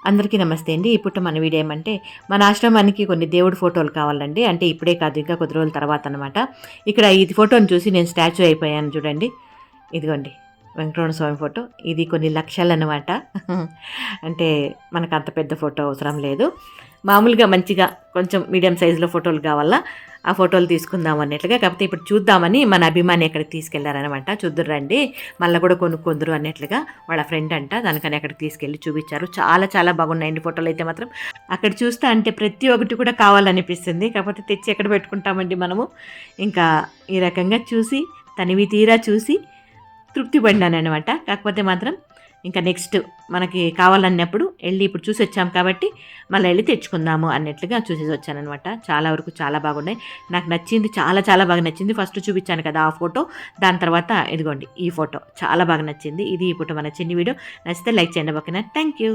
అందరికీ నమస్తే అండి. ఇప్పుడు మన వీడియో ఏమంటే మన ఆశ్రమానికి కొన్ని దేవుడి ఫోటోలు కావాలండి. అంటే ఇప్పుడే కాదు, ఇంకా కొద్ది రోజుల తర్వాత అనమాట. ఇక్కడ ఇది ఫోటోని చూసి నేను స్టాచ్యూ అయిపోయాను చూడండి. ఇదిగోండి వెంకటరమణ స్వామి ఫోటో. ఇది కొన్ని లక్షలన్నమాట. అంటే మనకు అంత పెద్ద ఫోటో అవసరం లేదు. మామూలుగా మంచిగా కొంచెం మీడియం సైజులో ఫోటోలు కావాలా, ఆ ఫోటోలు తీసుకుందాం అన్నట్లుగా. కాకపోతే ఇప్పుడు చూద్దామని మన అభిమాని ఎక్కడికి తీసుకెళ్లారనమాట. చూద్దురు రండి, మళ్ళీ కూడా కొనుక్కుందరు అన్నట్లుగా. వాళ్ళ ఫ్రెండ్ అంట, దానికని అక్కడికి తీసుకెళ్ళి చూపించారు. చాలా చాలా బాగున్నాయండి ఫోటోలు అయితే మాత్రం. అక్కడ చూస్తే అంటే ప్రతి ఒక్కటి కూడా కావాలనిపిస్తుంది. కాకపోతే తెచ్చి ఎక్కడ పెట్టుకుంటామండి మనము. ఇంకా ఈ రకంగా చూసి తనివి తీరా చూసి తృప్తి పడినాను అనమాట. కాకపోతే మాత్రం ఇంకా నెక్స్ట్ మనకి కావాలన్నప్పుడు వెళ్ళి ఇప్పుడు చూసి వచ్చాం కాబట్టి మళ్ళీ వెళ్ళి తెచ్చుకుందాము అన్నట్లుగా చూసేసి వచ్చానమాట. చాలా వరకు చాలా బాగున్నాయి, నాకు నచ్చింది, చాలా చాలా బాగా నచ్చింది. ఫస్ట్ చూపించాను కదా ఆ ఫోటో, దాని తర్వాత ఇదిగోండి ఈ ఫోటో చాలా బాగా నచ్చింది. ఇది ఇప్పుడు మన చిన్ని వీడియో. నచ్చితే లైక్ చేయండి, ఓకేనా? Thank you.